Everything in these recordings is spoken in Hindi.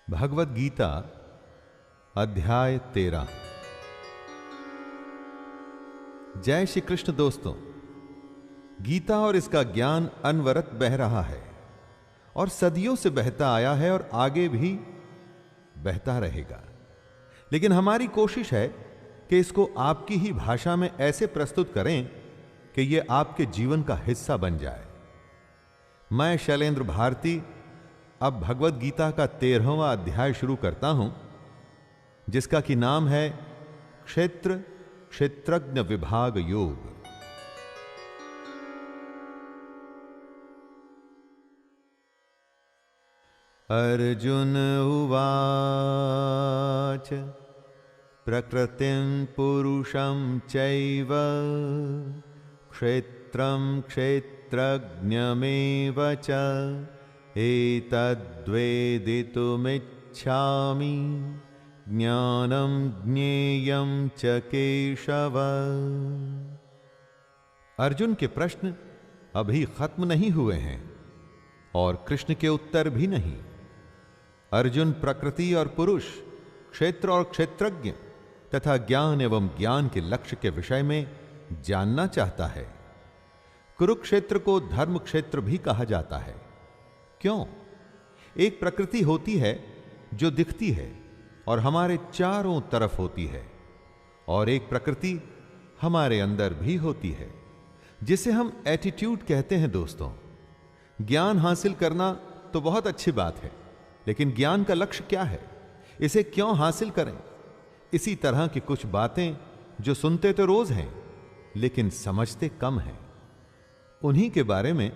भगवद गीता अध्याय 13। जय श्री कृष्ण दोस्तों। गीता और इसका ज्ञान अनवरत बह रहा है और सदियों से बहता आया है और आगे भी बहता रहेगा। लेकिन हमारी कोशिश है कि इसको आपकी ही भाषा में ऐसे प्रस्तुत करें कि यह आपके जीवन का हिस्सा बन जाए। मैं शैलेंद्र भारती अब भगवद गीता का 13वां अध्याय शुरू करता हूं, जिसका कि नाम है क्षेत्र क्षेत्रज्ञ विभाग योग। अर्जुन उवाच प्रकृतिं पुरुषं चैव क्षेत्रं क्षेत्रज्ञमेव च एतद्वेदितुमिच्छामि ज्ञानं ज्ञेयं च केशव। अर्जुन के प्रश्न अभी खत्म नहीं हुए हैं और कृष्ण के उत्तर भी नहीं। अर्जुन प्रकृति और पुरुष, क्षेत्र और क्षेत्रज्ञ तथा ज्ञान एवं ज्ञान के लक्ष्य के विषय में जानना चाहता है। कुरुक्षेत्र को धर्म क्षेत्र भी कहा जाता है। क्यों? एक प्रकृति होती है जो दिखती है और हमारे चारों तरफ होती है, और एक प्रकृति हमारे अंदर भी होती है जिसे हम एटीट्यूड कहते हैं। दोस्तों, ज्ञान हासिल करना तो बहुत अच्छी बात है, लेकिन ज्ञान का लक्ष्य क्या है? इसे क्यों हासिल करें? इसी तरह की कुछ बातें जो सुनते तो रोज हैं लेकिन समझते कम हैं, उन्हीं के बारे में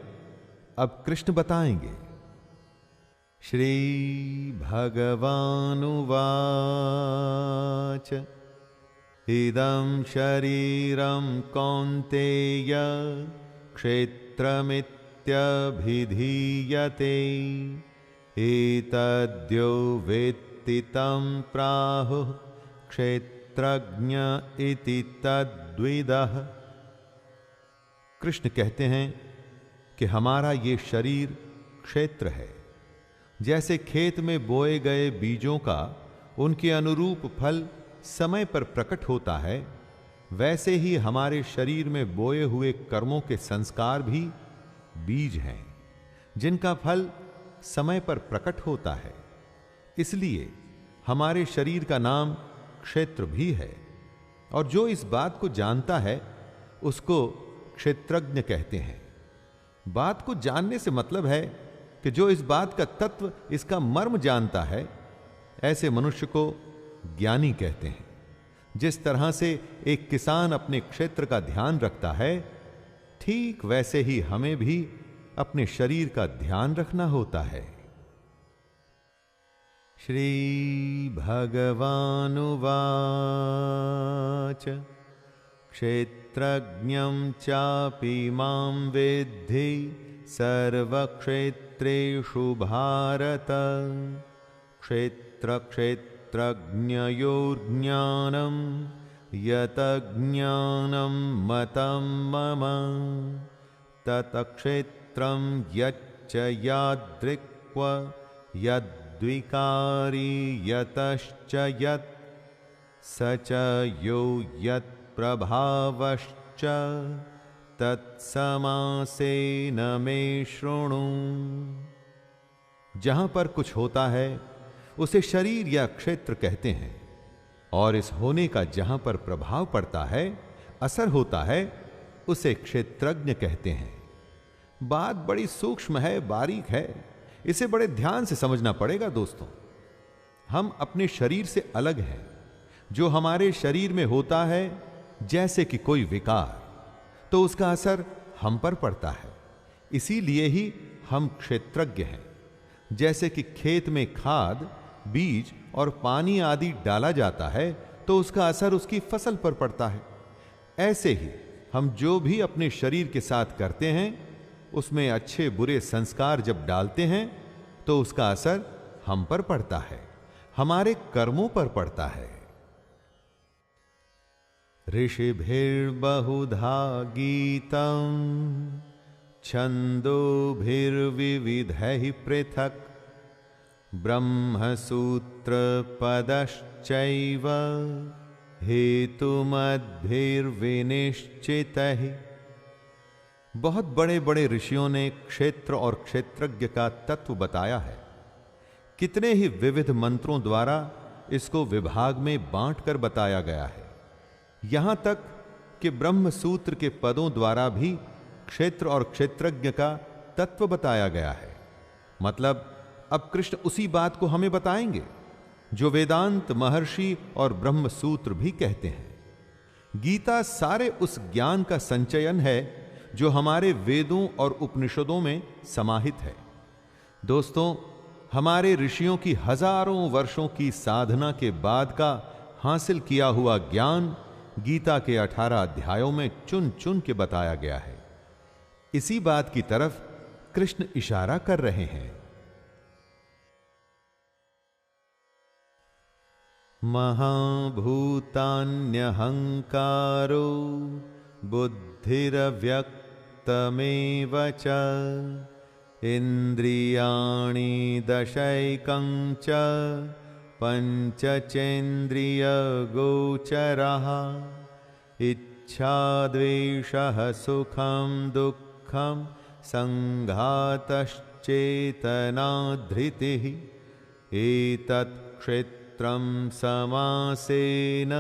अब कृष्ण बताएंगे। श्री भगवानुवाच इदं शरीरं कौन्तेय क्षेत्रमित्यभिधीयते एतद्यो वेत्ति तं प्राहुः क्षेत्रज्ञ इति तद्विदः। कृष्ण कहते हैं कि हमारा ये शरीर क्षेत्र है। जैसे खेत में बोए गए बीजों का उनके अनुरूप फल समय पर प्रकट होता है, वैसे ही हमारे शरीर में बोए हुए कर्मों के संस्कार भी बीज हैं, जिनका फल समय पर प्रकट होता है। इसलिए हमारे शरीर का नाम क्षेत्र भी है, और जो इस बात को जानता है उसको क्षेत्रज्ञ कहते हैं। बात को जानने से मतलब है कि जो इस बात का तत्व, इसका मर्म जानता है, ऐसे मनुष्य को ज्ञानी कहते हैं। जिस तरह से एक किसान अपने क्षेत्र का ध्यान रखता है, ठीक वैसे ही हमें भी अपने शरीर का ध्यान रखना होता है। श्री भगवानुवाच क्षेत्रज्ञं चापि मां विद्धि सर्वक्षेत्रेषु भारत क्षेत्रक्षेत्रज्ञयोर्ज्ञानं यतज्ञानं मतं मम तत्क्षेत्रं यच्च यादृक् यद्विकारी यतश्च यत् स च यो यत्प्रभावश्च तत्समासेन मे शृणु। जहां पर कुछ होता है उसे शरीर या क्षेत्र कहते हैं, और इस होने का जहां पर प्रभाव पड़ता है, असर होता है, उसे क्षेत्रज्ञ कहते हैं। बात बड़ी सूक्ष्म है, बारीक है, इसे बड़े ध्यान से समझना पड़ेगा। दोस्तों, हम अपने शरीर से अलग हैं। जो हमारे शरीर में होता है, जैसे कि कोई विकार, तो उसका असर हम पर पड़ता है। इसीलिए ही हम क्षेत्रज्ञ हैं। जैसे कि खेत में खाद, बीज और पानी आदि डाला जाता है तो उसका असर उसकी फसल पर पड़ता है, ऐसे ही हम जो भी अपने शरीर के साथ करते हैं, उसमें अच्छे बुरे संस्कार जब डालते हैं तो उसका असर हम पर पड़ता है, हमारे कर्मों पर पड़ता है। ऋषिभिर्बहुधा गीतं छन्दोभिर्विविधैः पृथक् ब्रह्मसूत्र पदश्चैव हेतुमद्भिर्विनिश्चितः। बहुत बड़े बड़े ऋषियों ने क्षेत्र और क्षेत्रज्ञ का तत्व बताया है। कितने ही विविध मंत्रों द्वारा इसको विभाग में बांटकर बताया गया है। यहां तक कि ब्रह्म सूत्र के पदों द्वारा भी क्षेत्र और क्षेत्रज्ञ का तत्व बताया गया है। मतलब अब कृष्ण उसी बात को हमें बताएंगे जो वेदांत महर्षि और ब्रह्म सूत्र भी कहते हैं। गीता सारे उस ज्ञान का संचयन है जो हमारे वेदों और उपनिषदों में समाहित है। दोस्तों, हमारे ऋषियों की हजारों वर्षों की साधना के बाद का हासिल किया हुआ ज्ञान गीता के 18 अध्यायों में चुन चुन के बताया गया है। इसी बात की तरफ कृष्ण इशारा कर रहे हैं। महाभूतान्यहंकारो बुद्धिरव्यक्तमेव च इंद्रियाणि दशैकं च पंचचेन्द्रियगोचरः इच्छा द्वेषः सुखं दुःखं संघातश्चेतना धृतिः एतत् क्षेत्रं समासेन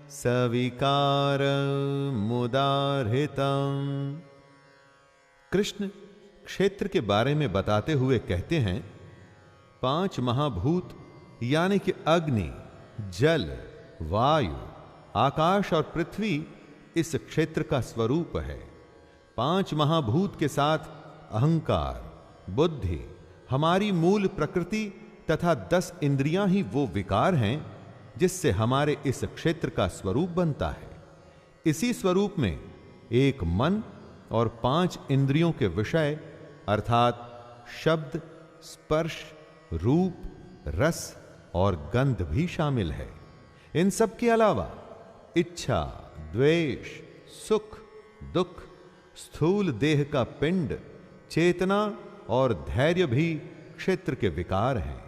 सविकारमुदाहृतम्। कृष्ण क्षेत्र के बारे में बताते हुए कहते हैं, 5 महाभूत यानी कि अग्नि, जल, वायु, आकाश और पृथ्वी इस क्षेत्र का स्वरूप है। 5 महाभूत के साथ अहंकार, बुद्धि, हमारी मूल प्रकृति तथा 10 इंद्रियां ही वो विकार हैं जिससे हमारे इस क्षेत्र का स्वरूप बनता है। इसी स्वरूप में एक मन और 5 इंद्रियों के विषय अर्थात शब्द, स्पर्श, रूप, रस और गंध भी शामिल है। इन सब के अलावा इच्छा, द्वेष, सुख, दुख, स्थूल देह का पिंड, चेतना और धैर्य भी क्षेत्र के विकार हैं।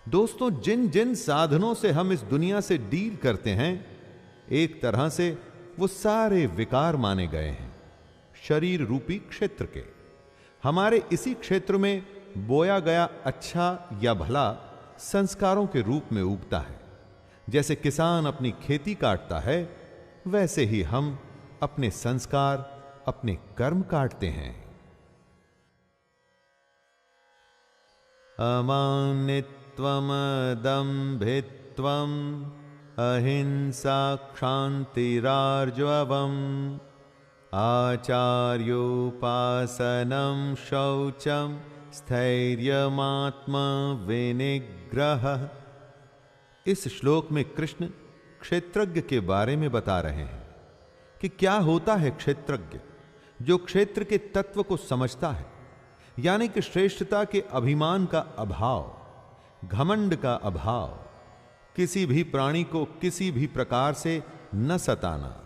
दोस्तों, जिन जिन साधनों से हम इस दुनिया से डील करते हैं, एक तरह से वो सारे विकार माने गए हैं शरीर रूपी क्षेत्र के। हमारे इसी क्षेत्र में बोया गया अच्छा या भला संस्कारों के रूप में उगता है। जैसे किसान अपनी खेती काटता है, वैसे ही हम अपने संस्कार, अपने कर्म काटते हैं। अमानित्वम दंभित्वम अहिंसा क्षान्तिरार्जवम् आचार्योपासनं शौचं स्थैर्यमात्म विनिग्रह। इस श्लोक में कृष्ण क्षेत्रज्ञ के बारे में बता रहे हैं कि क्या होता है क्षेत्रज्ञ, जो क्षेत्र के तत्व को समझता है, यानी कि श्रेष्ठता के अभिमान का अभाव, घमंड का अभाव, किसी भी प्राणी को किसी भी प्रकार से न सताना,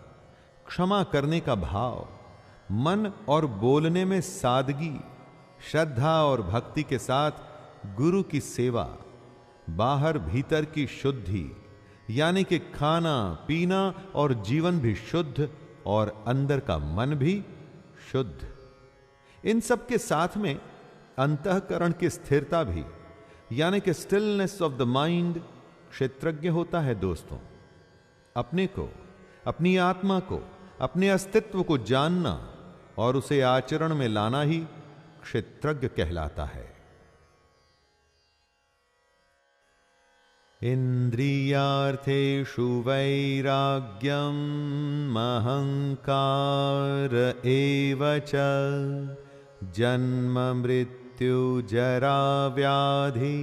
क्षमा करने का भाव, मन और बोलने में सादगी, श्रद्धा और भक्ति के साथ गुरु की सेवा, बाहर भीतर की शुद्धि यानी कि खाना पीना और जीवन भी शुद्ध और अंदर का मन भी शुद्ध। इन सब के साथ में अंतःकरण की स्थिरता भी यानी कि स्टिलनेस ऑफ द माइंड क्षेत्रज्ञ होता है। दोस्तों, अपने को, अपनी आत्मा को, अपने अस्तित्व को जानना और उसे आचरण में लाना ही क्षेत्रज्ञ कहलाता है। इंद्रियार्थेषु वैराग्यम् अहंकार एव च जन्म मृत्यु जरा व्याधि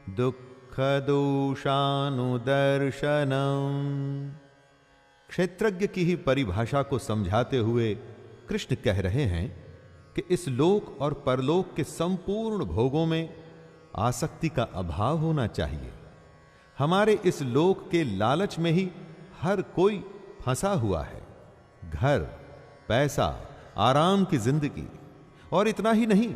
दुःख दोषानुदर्शनम्। क्षेत्रज्ञ की ही परिभाषा को समझाते हुए कृष्ण कह रहे हैं कि इस लोक और परलोक के संपूर्ण भोगों में आसक्ति का अभाव होना चाहिए। हमारे इस लोक के लालच में ही हर कोई फंसा हुआ है। घर, पैसा, आराम की जिंदगी, और इतना ही नहीं,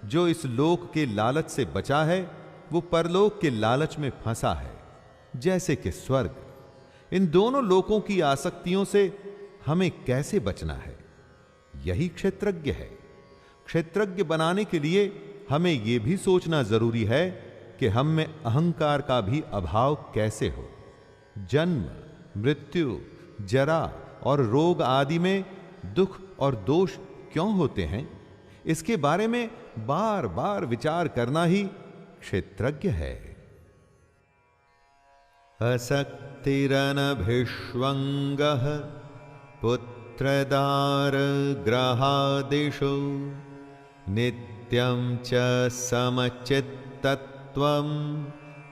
जो इस लोक के लालच से बचा है वो परलोक के लालच में फंसा है, जैसे कि स्वर्ग। इन दोनों लोकों की आसक्तियों से हमें कैसे बचना है, यही क्षेत्रज्ञ है। क्षेत्रज्ञ बनाने के लिए हमें यह भी सोचना जरूरी है कि हम में अहंकार का भी अभाव कैसे हो। जन्म, मृत्यु, जरा और रोग आदि में दुख और दोष क्यों होते हैं, इसके बारे में बार बार विचार करना ही क्षेत्रज्ञ है। असक्तिरनभिष्वंगः पुत्रदार ग्रहादिषु नित्यं च समचित्तत्वम्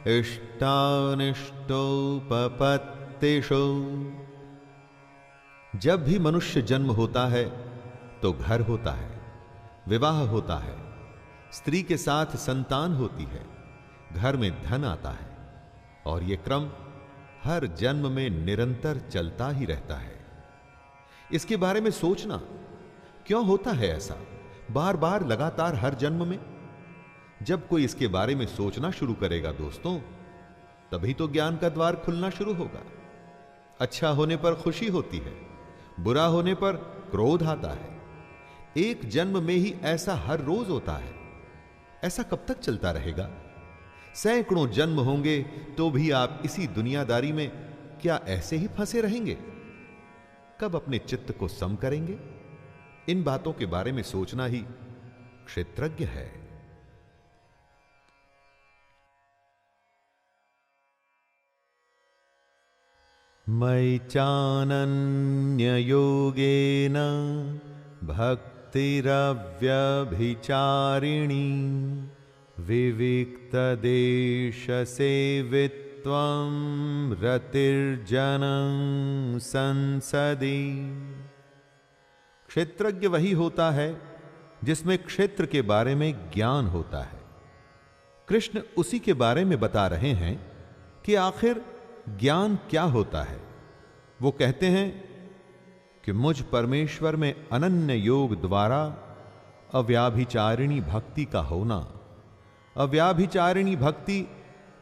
इष्टानिष्टोपपत्तिषु। जब भी मनुष्य जन्म होता है तो घर होता है, विवाह होता है, स्त्री के साथ संतान होती है, घर में धन आता है, और यह क्रम हर जन्म में निरंतर चलता ही रहता है। इसके बारे में सोचना, क्यों होता है ऐसा बार बार लगातार हर जन्म में? जब कोई इसके बारे में सोचना शुरू करेगा दोस्तों, तभी तो ज्ञान का द्वार खुलना शुरू होगा। अच्छा होने पर खुशी होती है, बुरा होने पर क्रोध आता है। एक जन्म में ही ऐसा हर रोज होता है। ऐसा कब तक चलता रहेगा? सैकड़ों जन्म होंगे तो भी आप इसी दुनियादारी में क्या ऐसे ही फंसे रहेंगे? कब अपने चित्त को सम करेंगे? इन बातों के बारे में सोचना ही क्षेत्रज्ञ है। मयि चानन्ययोगेन भक्तिरव्यभिचारिणी विविक्तदेशसेवित्वं रतिर्जनं संसदि। क्षेत्रज्ञ वही होता है जिसमें क्षेत्र के बारे में ज्ञान होता है। कृष्ण उसी के बारे में बता रहे हैं कि आखिर ज्ञान क्या होता है। वो कहते हैं कि मुझ परमेश्वर में अनन्य योग द्वारा अव्याभिचारिणी भक्ति का होना। अव्याभिचारिणी भक्ति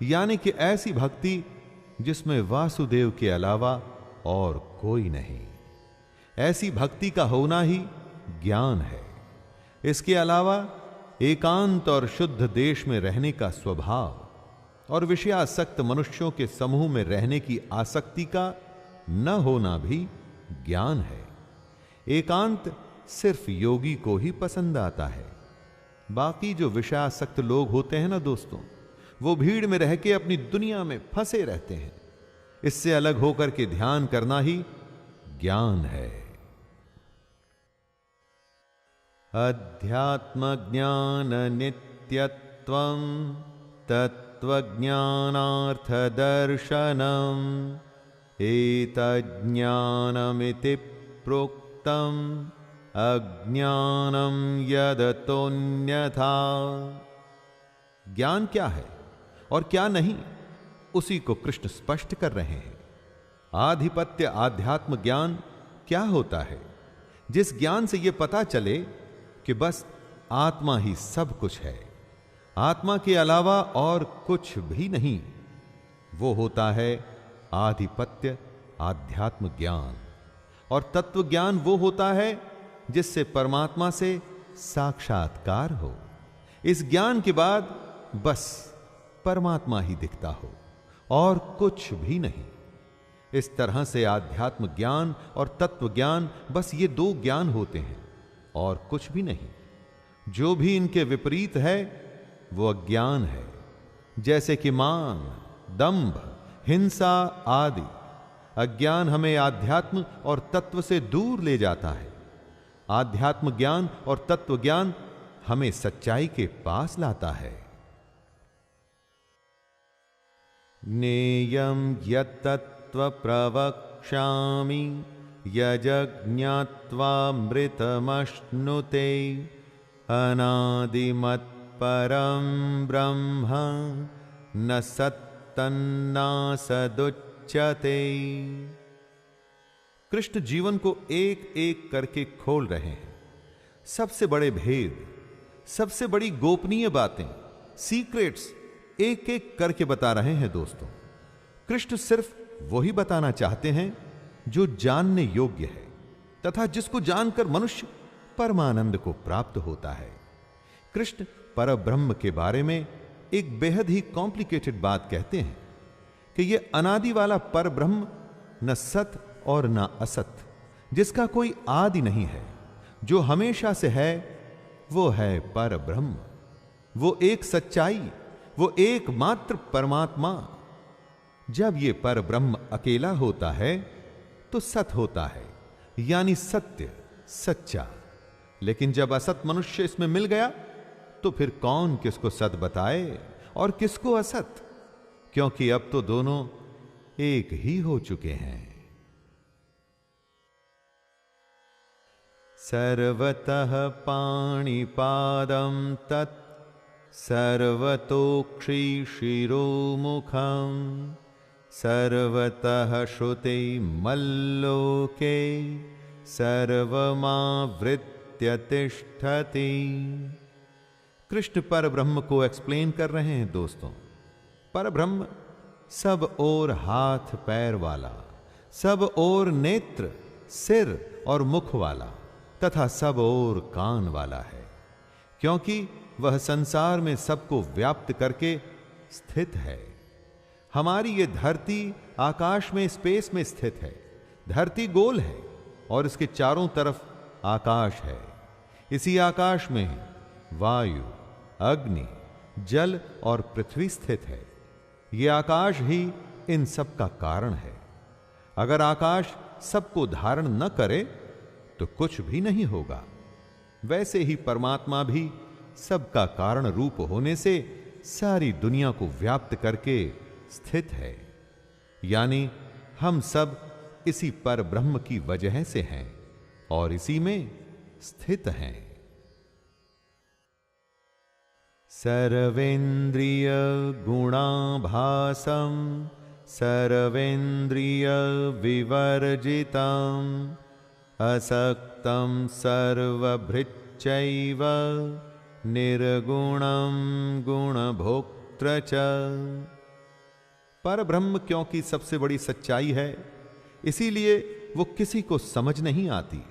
यानी कि ऐसी भक्ति जिसमें वासुदेव के अलावा और कोई नहीं। ऐसी भक्ति का होना ही ज्ञान है। इसके अलावा एकांत और शुद्ध देश में रहने का स्वभाव और विषयासक्त मनुष्यों के समूह में रहने की आसक्ति का न होना भी ज्ञान है। एकांत सिर्फ योगी को ही पसंद आता है। बाकी जो विषयासक्त लोग होते हैं ना दोस्तों, वो भीड़ में रह के अपनी दुनिया में फंसे रहते हैं। इससे अलग होकर के ध्यान करना ही ज्ञान है। अध्यात्म ज्ञान नित्यत्वं तत्त्वज्ञानार्थ दर्शनम् एतज्ज्ञानमिति प्रोक्तम् अज्ञानम यदतोन्यथा। ज्ञान क्या है और क्या नहीं, उसी को कृष्ण स्पष्ट कर रहे हैं। आधिपत्य आध्यात्म ज्ञान क्या होता है? जिस ज्ञान से यह पता चले कि बस आत्मा ही सब कुछ है, आत्मा के अलावा और कुछ भी नहीं, वो होता है आधिपत्य आध्यात्म ज्ञान। और तत्व ज्ञान वो होता है जिससे परमात्मा से साक्षात्कार हो। इस ज्ञान के बाद बस परमात्मा ही दिखता हो और कुछ भी नहीं। इस तरह से आध्यात्म ज्ञान और तत्व ज्ञान, बस ये दो ज्ञान होते हैं और कुछ भी नहीं। जो भी इनके विपरीत है वो अज्ञान है। जैसे कि मान, दंभ, हिंसा आदि। अज्ञान हमें आध्यात्म और तत्व से दूर ले जाता है। आध्यात्म ज्ञान और तत्व ज्ञान हमें सच्चाई के पास लाता है। ज्ञेयं यत्तत्व प्रवक्ष्यामि यज्ञात्वामृतमश्नुते अनादिमत्परं ब्रह्म न सत्तन्नासदुच्यते। कृष्ण जीवन को एक एक करके खोल रहे हैं। सबसे बड़े भेद, सबसे बड़ी गोपनीय बातें, सीक्रेट्स एक एक करके बता रहे हैं दोस्तों। कृष्ण सिर्फ वही बताना चाहते हैं जो जानने योग्य है तथा जिसको जानकर मनुष्य परमानंद को प्राप्त होता है। कृष्ण परब्रह्म के बारे में एक बेहद ही कॉम्प्लिकेटेड बात कहते हैं कि यह अनादि वाला परब्रह्म न सत और न असत, जिसका कोई आदि नहीं है, जो हमेशा से है, वो है परब्रह्म। वो एक सच्चाई, वो एकमात्र परमात्मा। जब ये परब्रह्म अकेला होता है तो सत होता है, यानी सत्य, सच्चा। लेकिन जब असत मनुष्य इसमें मिल गया तो फिर कौन किसको सत बताए और किसको असत, क्योंकि अब तो दोनों एक ही हो चुके हैं। सर्वतः पाणिपादं तत् सर्वतोक्षि शिरोमुखं सर्वतः श्रुते मल्लोके सर्वमावृत्य तिष्ठति। कृष्ण परब्रह्म को एक्सप्लेन कर रहे हैं दोस्तों। परब्रह्म सब ओर हाथ पैर वाला, सब ओर नेत्र, सिर और मुख वाला तथा सब ओर कान वाला है, क्योंकि वह संसार में सबको व्याप्त करके स्थित है। हमारी ये धरती आकाश में, स्पेस में स्थित है। धरती गोल है और इसके चारों तरफ आकाश है। इसी आकाश में वायु, अग्नि, जल और पृथ्वी स्थित है। यह आकाश ही इन सब का कारण है। अगर आकाश सबको धारण न करे तो कुछ भी नहीं होगा। वैसे ही परमात्मा भी सबका कारण रूप होने से सारी दुनिया को व्याप्त करके स्थित है, यानी हम सब इसी पर ब्रह्म की वजह से हैं और इसी में स्थित हैं। सर्वेन्द्रिय गुणाभासं सर्वेन्द्रिय विवर्जितं असक्तं सर्वभृच्चैव निर्गुणं गुणभोक्त्र च। परब्रह्म क्योंकि सबसे बड़ी सच्चाई है, इसीलिए वो किसी को समझ नहीं आती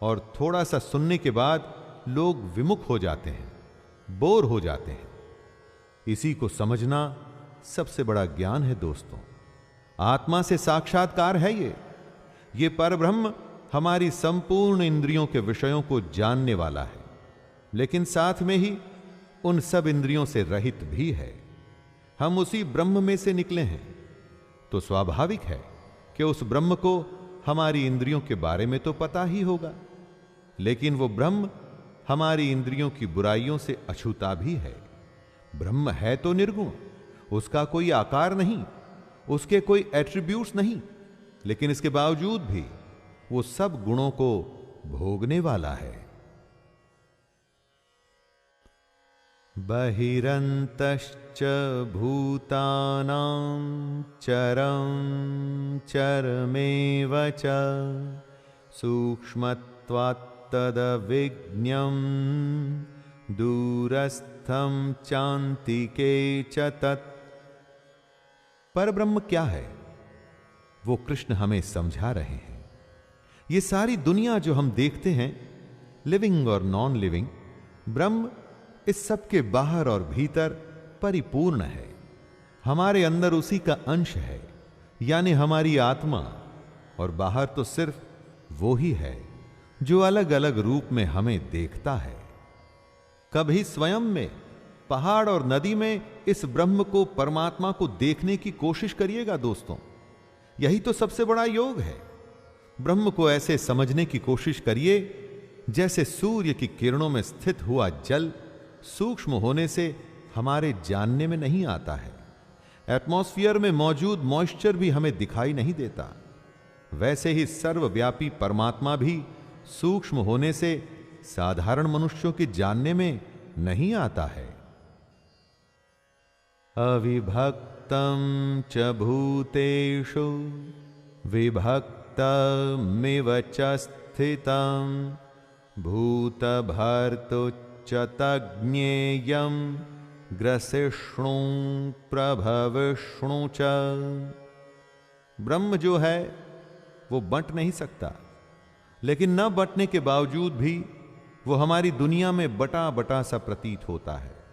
और थोड़ा सा सुनने के बाद लोग विमुख हो जाते हैं, बोर हो जाते हैं। इसी को समझना सबसे बड़ा ज्ञान है दोस्तों। आत्मा से साक्षात्कार है ये परब्रह्म हमारी संपूर्ण इंद्रियों के विषयों को जानने वाला है, लेकिन साथ में ही उन सब इंद्रियों से रहित भी है। हम उसी ब्रह्म में से निकले हैं, तो स्वाभाविक है कि उस ब्रह्म को हमारी इंद्रियों के बारे में तो पता ही होगा, लेकिन वो ब्रह्म हमारी इंद्रियों की बुराइयों से अछूता भी है। ब्रह्म है तो निर्गुण, उसका कोई आकार नहीं, उसके कोई एट्रीब्यूट्स नहीं, लेकिन इसके बावजूद भी वो सब गुणों को भोगने वाला है। बहिरन्तश्च भूतानां चरं चरमेव च सूक्ष्मत्वात् तदविज्ञं दूरस्थं चान्तिके च तत्। परब्रह्म क्या है वो कृष्ण हमें समझा रहे हैं। ये सारी दुनिया जो हम देखते हैं, लिविंग और नॉन लिविंग, ब्रह्म इस सब के बाहर और भीतर परिपूर्ण है। हमारे अंदर उसी का अंश है, यानी हमारी आत्मा, और बाहर तो सिर्फ वो ही है जो अलग अलग रूप में हमें देखता है। कभी स्वयं में, पहाड़ और नदी में इस ब्रह्म को, परमात्मा को देखने की कोशिश करिएगा दोस्तों। यही तो सबसे बड़ा योग है। ब्रह्म को ऐसे समझने की कोशिश करिए जैसे सूर्य की किरणों में स्थित हुआ जल सूक्ष्म होने से हमारे जानने में नहीं आता है। एटमॉस्फेयर में मौजूद मॉइस्चर भी हमें दिखाई नहीं देता। वैसे ही सर्वव्यापी परमात्मा भी सूक्ष्म होने से साधारण मनुष्यों के जानने में नहीं आता है। अविभक्तं च भूतेषु विभक्तमिव च स्थितं भूतभर्तृ च तज्ज्ञेयं ग्रसिष्णु प्रभविष्णु च। ब्रह्म जो है वो बंट नहीं सकता, लेकिन न बंटने के बावजूद भी वो हमारी दुनिया में बटा बटा सा प्रतीत होता है।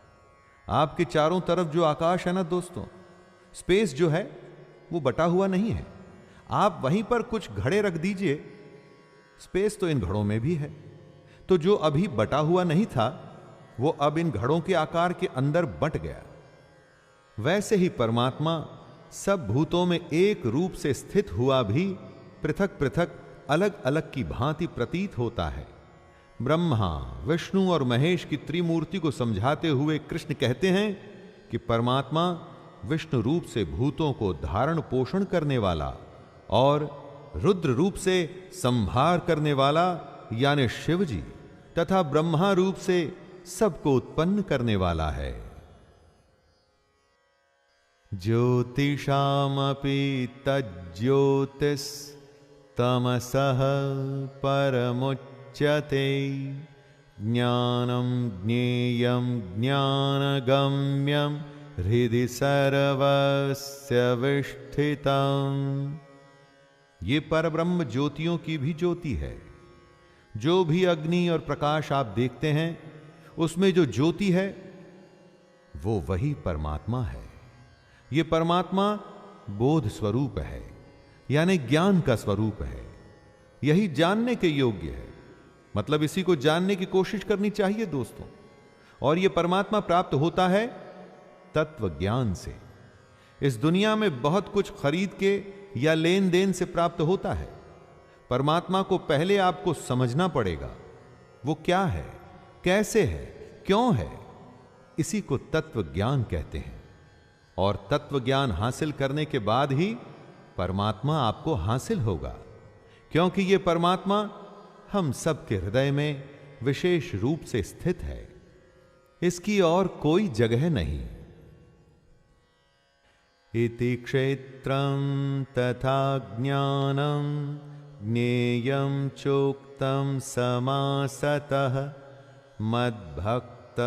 आपके चारों तरफ जो आकाश है ना दोस्तों, स्पेस जो है वो बटा हुआ नहीं है। आप वहीं पर कुछ घड़े रख दीजिए, स्पेस तो इन घड़ों में भी है। तो जो अभी बटा हुआ नहीं था वो अब इन घड़ों के आकार के अंदर बंट गया। वैसे ही परमात्मा सब भूतों में एक रूप से स्थित हुआ भी पृथक पृथक अलग अलग की भांति प्रतीत होता है। ब्रह्मा, विष्णु और महेश की त्रिमूर्ति को समझाते हुए कृष्ण कहते हैं कि परमात्मा विष्णु रूप से भूतों को धारण पोषण करने वाला और रुद्र रूप से संहार करने वाला यानी शिव जी, तथा ब्रह्मा रूप से सबको उत्पन्न करने वाला है। ज्योतिषामपि तज्ज्योतिस् तमसः परमुच्यते, ज्ञानं ज्ञेयं ज्ञानगम्यं हृदि सर्वस्य विष्ठितम्। ये परब्रह्म ज्योतियों की भी ज्योति है। जो भी अग्नि और प्रकाश आप देखते हैं उसमें जो ज्योति है वो वही परमात्मा है। ये परमात्मा बोध स्वरूप है, यानी ज्ञान का स्वरूप है। यही जानने के योग्य है, मतलब इसी को जानने की कोशिश करनी चाहिए दोस्तों। और यह परमात्मा प्राप्त होता है तत्व ज्ञान से। इस दुनिया में बहुत कुछ खरीद के या लेन देन से प्राप्त होता है। परमात्मा को पहले आपको समझना पड़ेगा, वो क्या है, कैसे है, क्यों है। इसी को तत्व ज्ञान कहते हैं। और तत्व ज्ञान हासिल करने के बाद ही परमात्मा आपको हासिल होगा, क्योंकि यह परमात्मा हम सबके हृदय में विशेष रूप से स्थित है। इसकी और कोई जगह नहीं। इति क्षेत्रं तथा ज्ञानं ज्ञेयं चोक्तं समासतः, मद्भक्त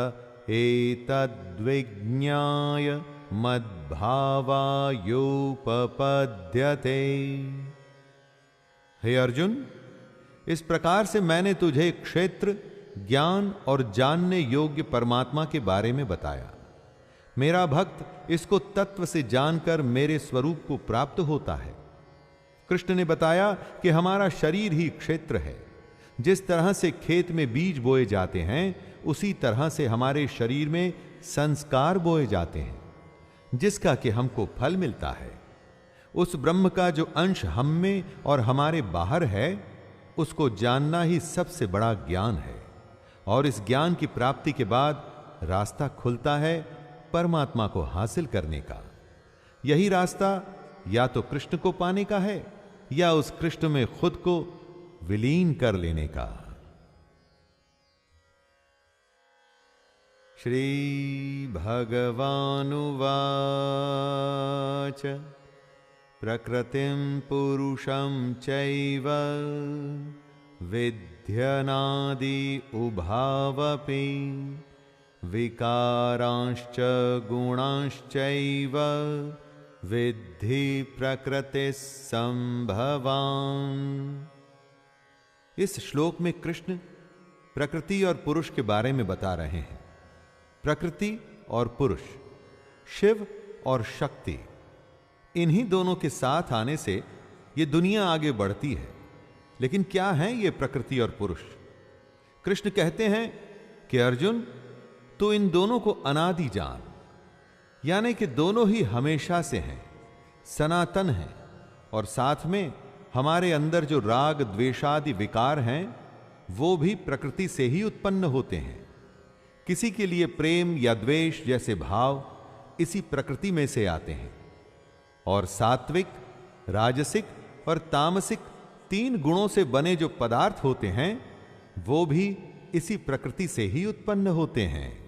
एतद्विज्ञाय मद्भावायोपपद्यते। हे अर्जुन, इस प्रकार से मैंने तुझे क्षेत्र, ज्ञान और जानने योग्य परमात्मा के बारे में बताया। मेरा भक्त इसको तत्व से जानकर मेरे स्वरूप को प्राप्त होता है। कृष्ण ने बताया कि हमारा शरीर ही क्षेत्र है। जिस तरह से खेत में बीज बोए जाते हैं उसी तरह से हमारे शरीर में संस्कार बोए जाते हैं, जिसका कि हमको फल मिलता है। उस ब्रह्म का जो अंश हम में और हमारे बाहर है उसको जानना ही सबसे बड़ा ज्ञान है। और इस ज्ञान की प्राप्ति के बाद रास्ता खुलता है परमात्मा को हासिल करने का। यही रास्ता या तो कृष्ण को पाने का है या उस कृष्ण में खुद को विलीन कर लेने का। श्री भगवानुवाच प्रकृतिं पुरुषं चैव विध्यनादि उभावपि, विकारांश्च गुणांश्चैव विद्धि प्रकृतिः संभवान्। इस श्लोक में कृष्ण प्रकृति और पुरुष के बारे में बता रहे हैं। प्रकृति और पुरुष, शिव और शक्ति, इन्हीं दोनों के साथ आने से ये दुनिया आगे बढ़ती है। लेकिन क्या है ये प्रकृति और पुरुष? कृष्ण कहते हैं कि अर्जुन, तो इन दोनों को अनादि जान, यानी कि दोनों ही हमेशा से हैं, सनातन हैं। और साथ में हमारे अंदर जो राग द्वेषादि विकार हैं वो भी प्रकृति से ही उत्पन्न होते हैं। किसी के लिए प्रेम या द्वेष जैसे भाव इसी प्रकृति में से आते हैं। और सात्विक, राजसिक और तामसिक तीन गुणों से बने जो पदार्थ होते हैं वो भी इसी प्रकृति से ही उत्पन्न होते हैं।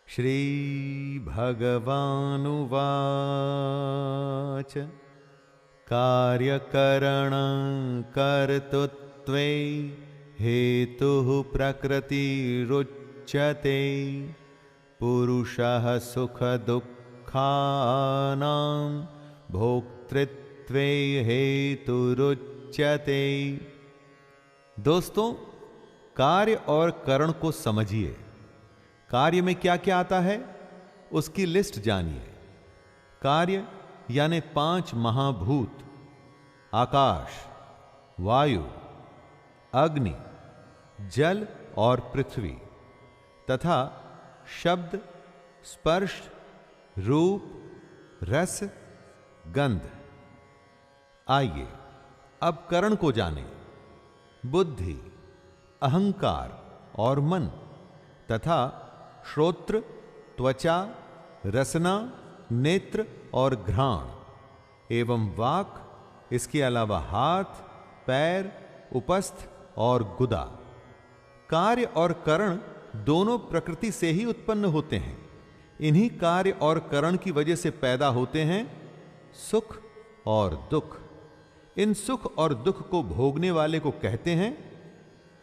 श्री भगवानुवाच कार्यकरण कर्तृत्वे हेतुः प्रकृतिरुच्यते, पुरुषस्तुरुच्यते पुरुषः सुख दुःखानां भोक्तृत्वे हेतुरुच्यते। दोस्तों, कार्य और करण को समझिए। कार्य में क्या क्या आता है उसकी लिस्ट जानिए। कार्य यानी 5 महाभूत, आकाश, वायु, अग्नि, जल और पृथ्वी, तथा शब्द, स्पर्श, रूप, रस, गंध। आइए अब करण को जानें। बुद्धि, अहंकार और मन, तथा श्रोत्र, त्वचा, रसना, नेत्र और घ्राण एवं वाक, इसके अलावा हाथ, पैर, उपस्थ और गुदा। कार्य और करण दोनों प्रकृति से ही उत्पन्न होते हैं। इन्हीं कार्य और करण की वजह से पैदा होते हैं सुख और दुख। इन सुख और दुख को भोगने वाले को कहते हैं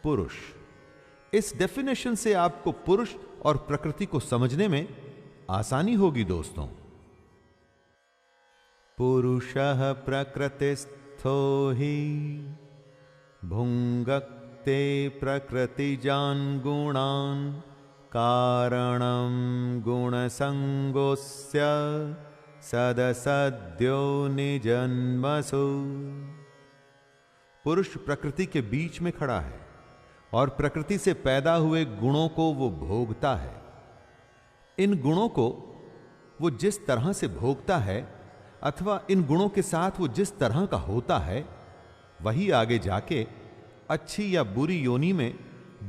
पुरुष। इस डेफिनेशन से आपको पुरुष और प्रकृति को समझने में आसानी होगी दोस्तों। पुरुषः प्रकृतिस्थो हि भुंगक्ते प्रकृतिजान् गुणान् कारणं गुणसंगोस्य सदसद्यो निजन्मसु। पुरुष प्रकृति के बीच में खड़ा है और प्रकृति से पैदा हुए गुणों को वो भोगता है। इन गुणों को वो जिस तरह से भोगता है अथवा इन गुणों के साथ वो जिस तरह का होता है, वही आगे जाके अच्छी या बुरी योनि में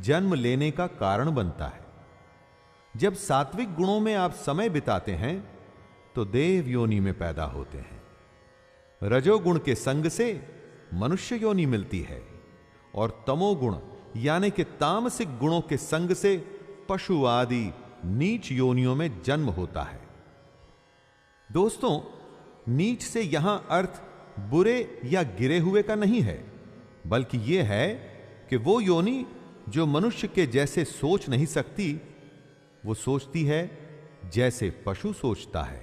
जन्म लेने का कारण बनता है। जब सात्विक गुणों में आप समय बिताते हैं तो देव योनि में पैदा होते हैं। रजोगुण के संग से मनुष्य योनि मिलती है और तमोगुण यानी कि तामसिक गुणों के संग से पशु आदि नीच योनियों में जन्म होता है। दोस्तों, नीच से यहां अर्थ बुरे या गिरे हुए का नहीं है, बल्कि यह है कि वो योनि जो मनुष्य के जैसे सोच नहीं सकती, वो सोचती है जैसे पशु सोचता है।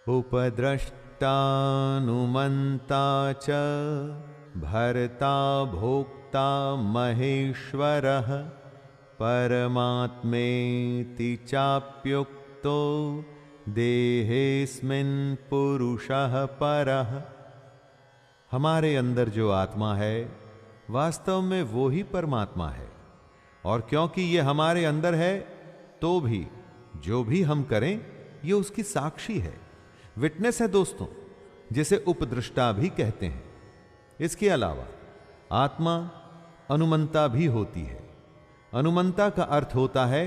उपद्रष्टानुमन्ता च भर्ता भोक्ता महेश्वरः परमात्मेति चाप्युक्तो देहेस्मिन् पुरुषः परः। हमारे अंदर जो आत्मा है वास्तव में वो ही परमात्मा है, और क्योंकि ये हमारे अंदर है तो भी जो भी हम करें ये उसकी साक्षी है, विटनेस है दोस्तों, जिसे उपदृष्टा भी कहते हैं। इसके अलावा आत्मा अनुमंता भी होती है। अनुमंता का अर्थ होता है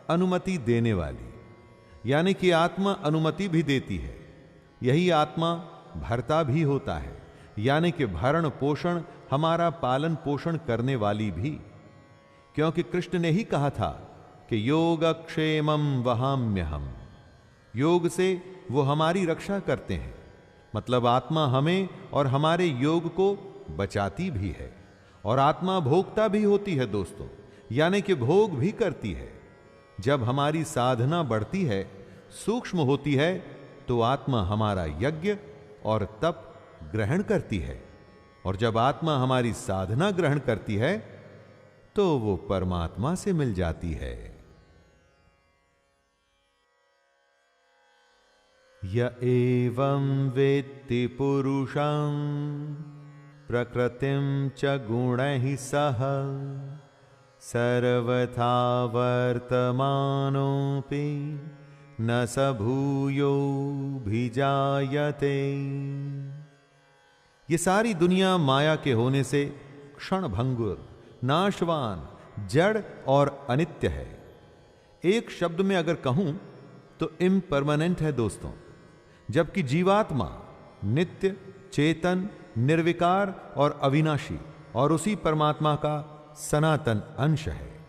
अनुमति देने वाली, यानी कि आत्मा अनुमति भी देती है। यही आत्मा भर्ता भी होता है, यानी कि भरण पोषण, हमारा पालन पोषण करने वाली भी, क्योंकि कृष्ण ने ही कहा था कि योगक्षेमं वहाम्यहम्। योग से वो हमारी रक्षा करते हैं, मतलब आत्मा हमें और हमारे योग को बचाती भी है। और आत्मा भोगता भी होती है दोस्तों, यानी कि भोग भी करती है। जब हमारी साधना बढ़ती है, सूक्ष्म होती है, तो आत्मा हमारा यज्ञ और तप ग्रहण करती है, और जब आत्मा हमारी साधना ग्रहण करती है तो वो परमात्मा से मिल जाती है। य एवं वेत्ति पुरुषं प्रकृतिं च गुणैः सह सर्वथा वर्तमानोऽपि न स भूयोऽभिजायते। ये सारी दुनिया माया के होने से क्षणभंगुर, नाशवान, जड़ और अनित्य है। एक शब्द में अगर कहूं तो इम्परमानेंट है दोस्तों, जबकि जीवात्मा नित्य, चेतन, निर्विकार और अविनाशी और उसी परमात्मा का सनातन अंश है।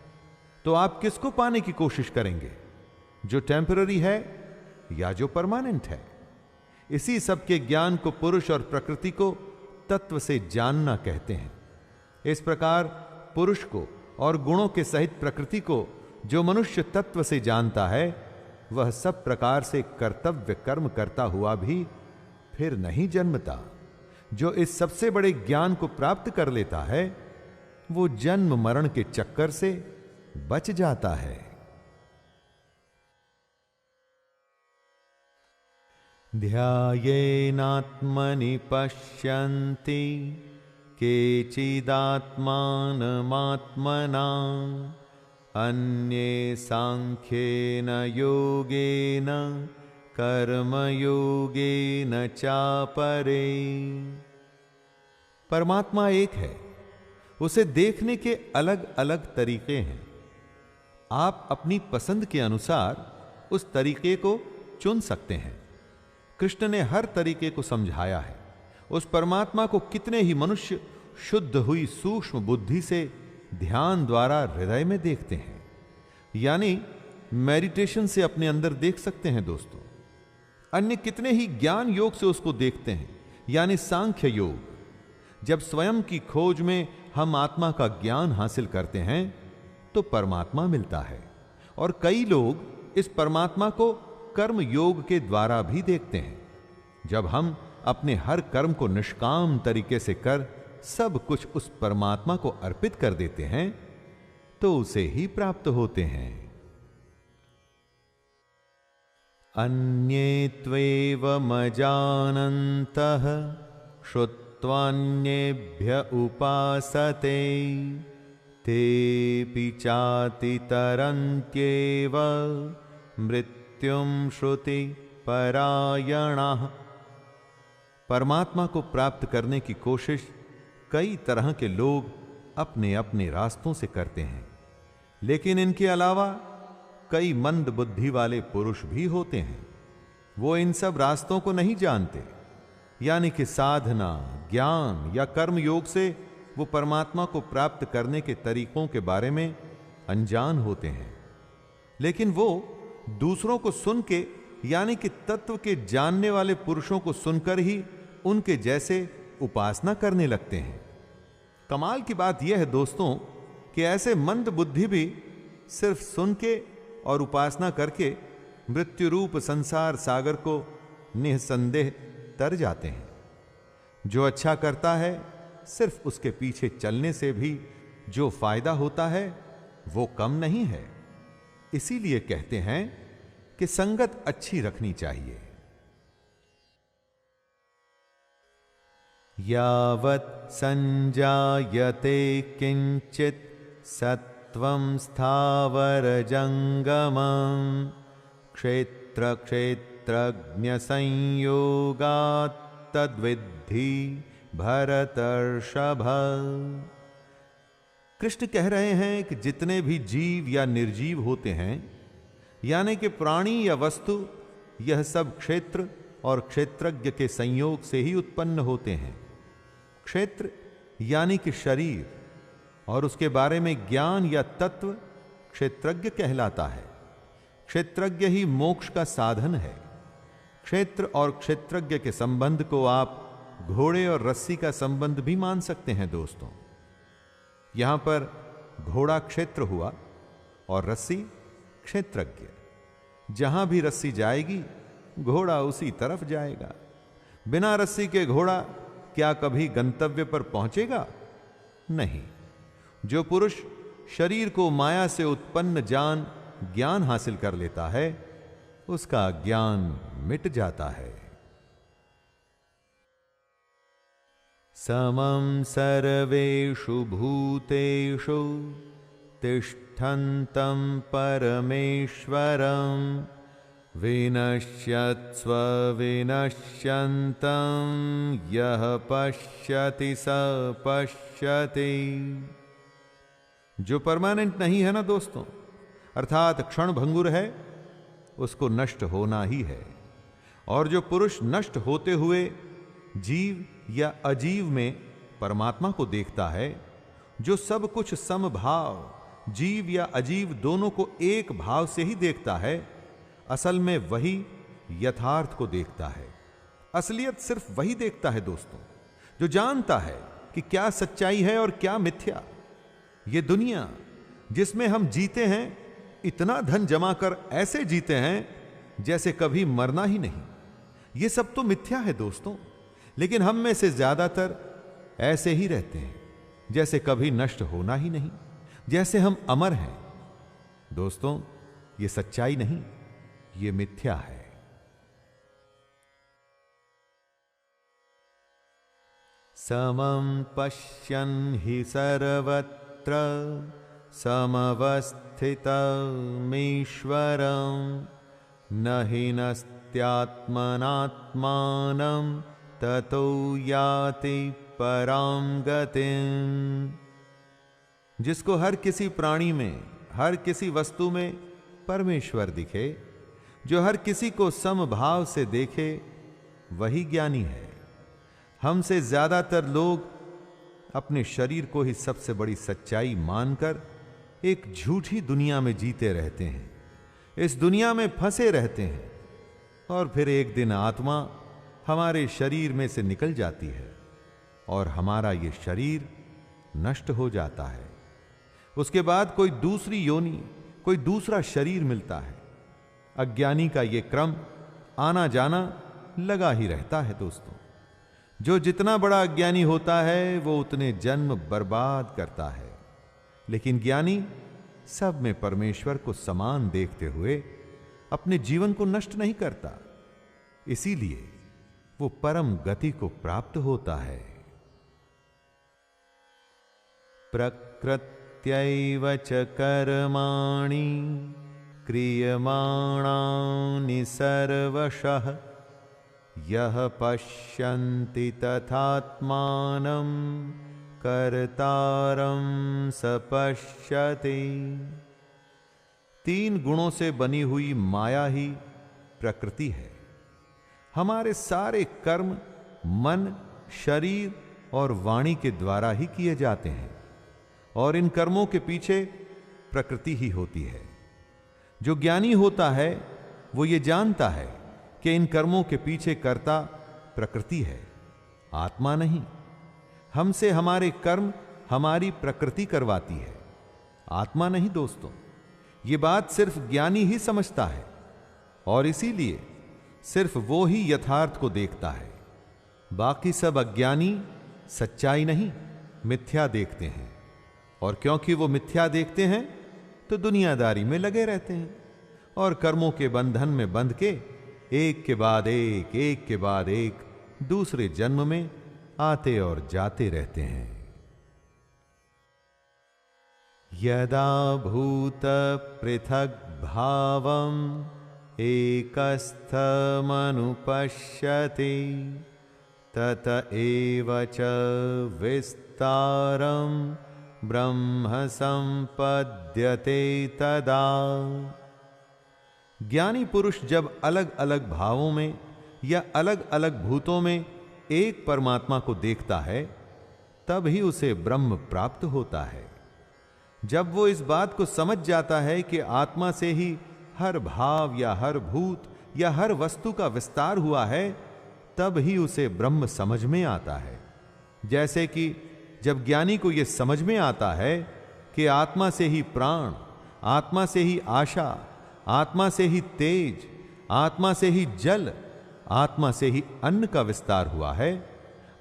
तो आप किसको पाने की कोशिश करेंगे, जो टेम्पररी है या जो परमानेंट है? इसी सब के ज्ञान को पुरुष और प्रकृति को तत्व से जानना कहते हैं। इस प्रकार पुरुष को और गुणों के सहित प्रकृति को जो मनुष्य तत्व से जानता है, वह सब प्रकार से कर्तव्य कर्म करता हुआ भी फिर नहीं जन्मता। जो इस सबसे बड़े ज्ञान को प्राप्त कर लेता है, वो जन्म मरण के चक्कर से बच जाता है। ध्यायेनात्मनि पश्यन्ति केचिदात्मानमात्मना अन्ये सांख्येन योगेन कर्मयोगेन चापरे। परमात्मा एक है, उसे देखने के अलग अलग तरीके हैं। आप अपनी पसंद के अनुसार उस तरीके को चुन सकते हैं। कृष्ण ने हर तरीके को समझाया है। उस परमात्मा को कितने ही मनुष्य शुद्ध हुई सूक्ष्म बुद्धि से ध्यान द्वारा हृदय में देखते हैं, यानी मेडिटेशन से अपने अंदर देख सकते हैं दोस्तों। अन्य कितने ही ज्ञान योग से उसको देखते हैं, यानी सांख्य योग। जब स्वयं की खोज में हम आत्मा का ज्ञान हासिल करते हैं तो परमात्मा मिलता है। और कई लोग इस परमात्मा को कर्म योग के द्वारा भी देखते हैं। जब हम अपने हर कर्म को निष्काम तरीके से कर सब कुछ उस परमात्मा को अर्पित कर देते हैं तो उसे ही प्राप्त होते हैं। अन्ये त्वेवमजानन्तः श्रुत्वान्येभ्य उपासते तेऽपि चातितरन्त्येव मृत्युं श्रुति परायणाः। परमात्मा को प्राप्त करने की कोशिश कई तरह के लोग अपने अपने रास्तों से करते हैं, लेकिन इनके अलावा कई मंद बुद्धि वाले पुरुष भी होते हैं। वो इन सब रास्तों को नहीं जानते, यानी कि साधना, ज्ञान या कर्म योग से वो परमात्मा को प्राप्त करने के तरीकों के बारे में अनजान होते हैं। लेकिन वो दूसरों को सुन के, यानी कि तत्व के जानने वाले पुरुषों को सुनकर ही उनके जैसे उपासना करने लगते हैं। कमाल की बात यह है दोस्तों कि ऐसे मंद बुद्धि भी सिर्फ सुन के और उपासना करके मृत्यु रूप संसार सागर को निसंदेह तर जाते हैं। जो अच्छा करता है, सिर्फ उसके पीछे चलने से भी जो फायदा होता है वो कम नहीं है। इसीलिए कहते हैं कि संगत अच्छी रखनी चाहिए। यावत् संजायते किंचित सत्वं स्थावर जंगमं क्षेत्र क्षेत्रज्ञ संयोगात् तद्विद्धि भरतर्षभ। कृष्ण कह रहे हैं कि जितने भी जीव या निर्जीव होते हैं, यानी कि प्राणी या वस्तु, यह सब क्षेत्र और क्षेत्रज्ञ के संयोग से ही उत्पन्न होते हैं। क्षेत्र यानी कि शरीर, और उसके बारे में ज्ञान या तत्व क्षेत्रज्ञ कहलाता है। क्षेत्रज्ञ ही मोक्ष का साधन है। क्षेत्र और क्षेत्रज्ञ के संबंध को आप घोड़े और रस्सी का संबंध भी मान सकते हैं दोस्तों। यहां पर घोड़ा क्षेत्र हुआ और रस्सी क्षेत्रज्ञ। जहां भी रस्सी जाएगी घोड़ा उसी तरफ जाएगा। बिना रस्सी के घोड़ा क्या कभी गंतव्य पर पहुंचेगा? नहीं। जो पुरुष शरीर को माया से उत्पन्न जान ज्ञान हासिल कर लेता है, उसका ज्ञान मिट जाता है। समं सर्वेषु भूतेषु तिष्ठन्तं परमेश्वरं विनश्यत्स्व विनश्यन्तं यः पश्यति स पश्यति। जो परमानेंट नहीं है ना दोस्तों, अर्थात क्षण भंगुर है, उसको नष्ट होना ही है। और जो पुरुष नष्ट होते हुए जीव या अजीव में परमात्मा को देखता है, जो सब कुछ समभाव जीव या अजीव दोनों को एक भाव से ही देखता है, असल में वही यथार्थ को देखता है। असलियत सिर्फ वही देखता है दोस्तों, जो जानता है कि क्या सच्चाई है और क्या मिथ्या। ये दुनिया जिसमें हम जीते हैं, इतना धन जमा कर ऐसे जीते हैं जैसे कभी मरना ही नहीं। ये सब तो मिथ्या है दोस्तों, लेकिन हम में से ज्यादातर ऐसे ही रहते हैं जैसे कभी नष्ट होना ही नहीं, जैसे हम अमर हैं। दोस्तों, ये सच्चाई नहीं, ये मिथ्या है। समं पश्यन् हि सर्वत्र समवस्थितमीश्वरं न हि नस्त्यात्मनात्मानं ततो याति परां गतिं। जिसको हर किसी प्राणी में, हर किसी वस्तु में परमेश्वर दिखे, जो हर किसी को समभाव से देखे, वही ज्ञानी है। हमसे ज्यादातर लोग अपने शरीर को ही सबसे बड़ी सच्चाई मानकर एक झूठी दुनिया में जीते रहते हैं, इस दुनिया में फंसे रहते हैं, और फिर एक दिन आत्मा हमारे शरीर में से निकल जाती है और हमारा ये शरीर नष्ट हो जाता है। उसके बाद कोई दूसरी योनि, कोई दूसरा शरीर मिलता है। अज्ञानी का ये क्रम आना जाना लगा ही रहता है दोस्तों। जो जितना बड़ा अज्ञानी होता है वो उतने जन्म बर्बाद करता है, लेकिन ज्ञानी सब में परमेश्वर को समान देखते हुए अपने जीवन को नष्ट नहीं करता, इसीलिए वो परम गति को प्राप्त होता है। प्रकृत्यैव च कर्माणि क्रियमाणानि सर्वशः यः पश्यन्ति तथात्मानं कर्तारं स पश्यति। तीन गुणों से बनी हुई माया ही प्रकृति है। हमारे सारे कर्म मन, शरीर और वाणी के द्वारा ही किए जाते हैं, और इन कर्मों के पीछे प्रकृति ही होती है। जो ज्ञानी होता है वो ये जानता है कि इन कर्मों के पीछे कर्ता प्रकृति है, आत्मा नहीं। हमसे हमारे कर्म हमारी प्रकृति करवाती है, आत्मा नहीं दोस्तों। ये बात सिर्फ ज्ञानी ही समझता है, और इसीलिए सिर्फ वो ही यथार्थ को देखता है। बाकी सब अज्ञानी सच्चाई नहीं, मिथ्या देखते हैं, और क्योंकि वो मिथ्या देखते हैं तो दुनियादारी में लगे रहते हैं और कर्मों के बंधन में बंध के एक के बाद एक दूसरे जन्म में आते और जाते रहते हैं। यदा भूत पृथग् भावम् एकस्थमनुपश्यति तत एव च विस्तारं ब्रह्म संपद्यते तदा। ज्ञानी पुरुष जब अलग अलग भावों में या अलग अलग भूतों में एक परमात्मा को देखता है, तब ही उसे ब्रह्म प्राप्त होता है। जब वो इस बात को समझ जाता है कि आत्मा से ही हर भाव या हर भूत या हर वस्तु का विस्तार हुआ है, तब ही उसे ब्रह्म समझ में आता है। जैसे कि जब ज्ञानी को यह समझ में आता है कि आत्मा से ही प्राण, आत्मा से ही आशा, आत्मा से ही तेज, आत्मा से ही जल, आत्मा से ही अन्न का विस्तार हुआ है,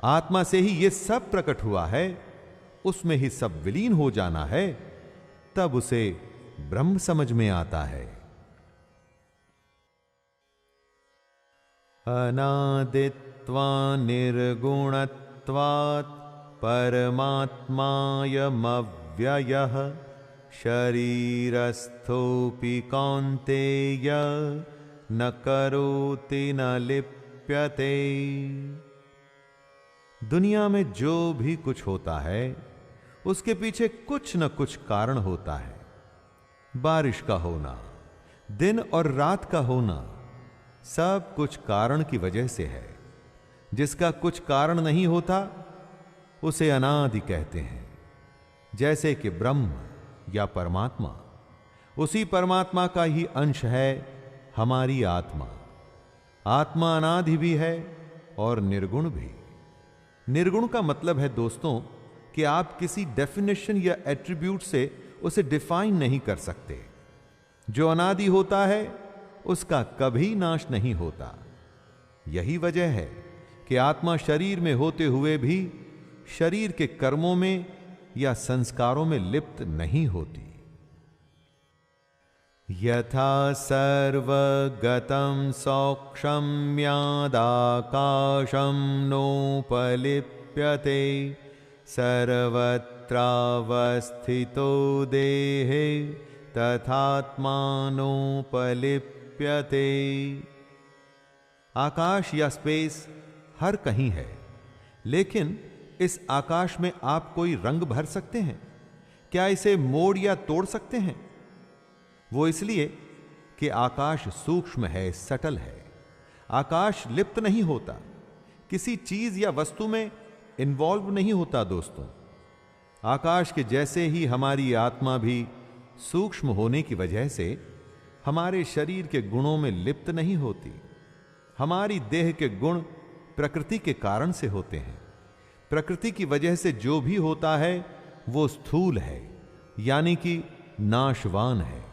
आत्मा से ही ये सब प्रकट हुआ है, उसमें ही सब विलीन हो जाना है, तब उसे ब्रह्म समझ में आता है। अनादित्वा निर्गुणत्वात् परमात्मायमव्ययः शरीरस्थोऽपि कौन्तेय न करोति न लिप्यते। दुनिया में जो भी कुछ होता है उसके पीछे कुछ न कुछ कारण होता है। बारिश का होना, दिन और रात का होना, सब कुछ कारण की वजह से है। जिसका कुछ कारण नहीं होता उसे अनादि कहते हैं। जैसे कि ब्रह्म या परमात्मा, उसी परमात्मा का ही अंश है हमारी आत्मा। आत्मा अनादि भी है और निर्गुण भी। निर्गुण का मतलब है दोस्तों कि आप किसी डेफिनेशन या एट्रीब्यूट से उसे डिफाइन नहीं कर सकते। जो अनादि होता है उसका कभी नाश नहीं होता। यही वजह है कि आत्मा शरीर में होते हुए भी शरीर के कर्मों में या संस्कारों में लिप्त नहीं होती। यथा सर्वगतं सौक्षम्यादाकाशं नोपलिप्यते सर्वत्रावस्थितो देहे तथात्मानोपलिप्यते। आकाश या स्पेस हर कहीं है, लेकिन इस आकाश में आप कोई रंग भर सकते हैं? क्या इसे मोड़ या तोड़ सकते हैं? वो इसलिए कि आकाश सूक्ष्म है, सटल है। आकाश लिप्त नहीं होता, किसी चीज या वस्तु में इन्वॉल्व नहीं होता। दोस्तों, आकाश के जैसे ही हमारी आत्मा भी सूक्ष्म होने की वजह से हमारे शरीर के गुणों में लिप्त नहीं होती। हमारी देह के गुण प्रकृति के कारण से होते हैं। प्रकृति की वजह से जो भी होता है वो स्थूल है, यानी कि नाशवान है,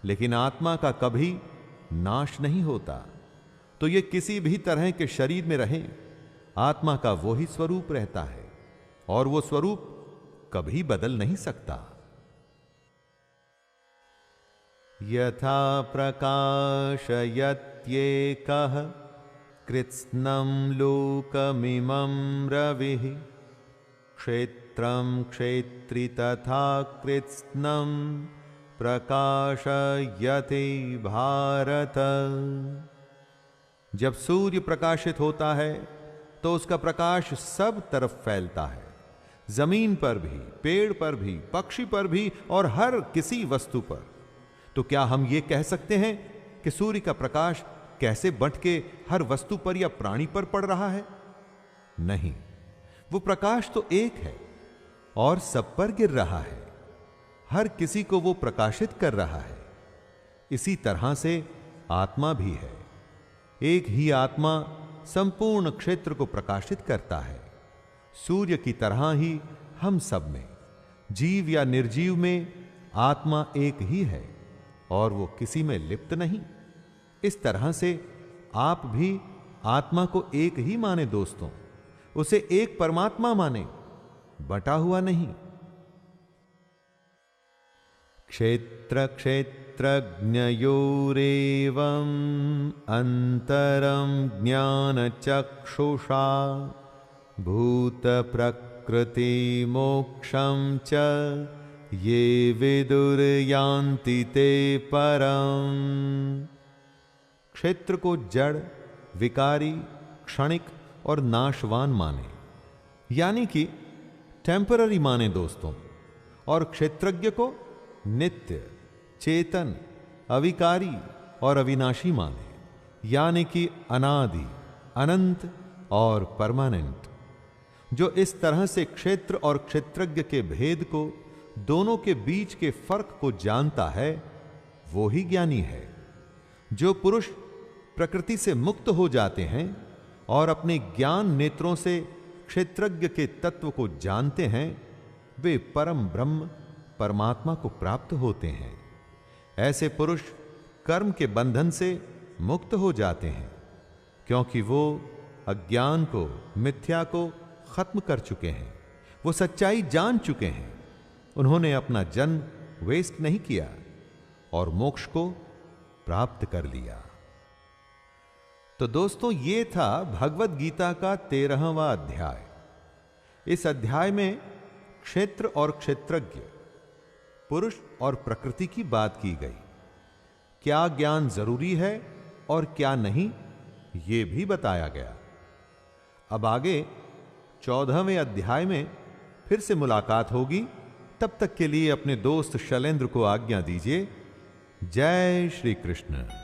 लेकिन आत्मा का कभी नाश नहीं होता। तो ये किसी भी तरह के शरीर में रहे, आत्मा का वो ही स्वरूप रहता है और वो स्वरूप कभी बदल नहीं सकता। यथा प्रकाशयत्येकः कृत्स्नं लोकमिमं रविः क्षेत्रं क्षेत्री तथा कृत्स्नं प्रकाशयति भारत। जब सूर्य प्रकाशित होता है तो उसका प्रकाश सब तरफ फैलता है, जमीन पर भी, पेड़ पर भी, पक्षी पर भी और हर किसी वस्तु पर। तो क्या हम ये कह सकते हैं कि सूर्य का प्रकाश कैसे बंट के हर वस्तु पर या प्राणी पर पड़ रहा है? नहीं, वो प्रकाश तो एक है और सब पर गिर रहा है, हर किसी को वो प्रकाशित कर रहा है। इसी तरह से आत्मा भी है। एक ही आत्मा संपूर्ण क्षेत्र को प्रकाशित करता है। सूर्य की तरह ही हम सब में, जीव या निर्जीव में, आत्मा एक ही है और वो किसी में लिप्त नहीं। इस तरह से आप भी आत्मा को एक ही माने दोस्तों, उसे एक परमात्मा माने, बटा हुआ नहीं। क्षेत्र क्षेत्रज्ञयोरेवम् अंतरं ज्ञानचक्षुषा भूत प्रकृति मोक्षं च ये विदुर्यान्ति ते परम्। क्षेत्र को जड़, विकारी, क्षणिक और नाशवान माने, यानी कि टेम्पररी माने दोस्तों, और क्षेत्रज्ञ को नित्य, चेतन, अविकारी और अविनाशी माने, यानी कि अनादि, अनंत और परमानेंट। जो इस तरह से क्षेत्र और क्षेत्रज्ञ के भेद को, दोनों के बीच के फर्क को जानता है, वो ही ज्ञानी है। जो पुरुष प्रकृति से मुक्त हो जाते हैं और अपने ज्ञान नेत्रों से क्षेत्रज्ञ के तत्व को जानते हैं, वे परम ब्रह्म परमात्मा को प्राप्त होते हैं। ऐसे पुरुष कर्म के बंधन से मुक्त हो जाते हैं, क्योंकि वो अज्ञान को, मिथ्या को खत्म कर चुके हैं। वो सच्चाई जान चुके हैं। उन्होंने अपना जन्म वेस्ट नहीं किया और मोक्ष को प्राप्त कर लिया। तो दोस्तों, ये था भगवत गीता का 13वां अध्याय। इस अध्याय में क्षेत्र और क्षेत्रज्ञ, पुरुष और प्रकृति की बात की गई। क्या ज्ञान जरूरी है और क्या नहीं, ये भी बताया गया। अब आगे 14वें अध्याय में फिर से मुलाकात होगी। तब तक के लिए अपने दोस्त शैलेंद्र को आज्ञा दीजिए। जय श्री कृष्ण।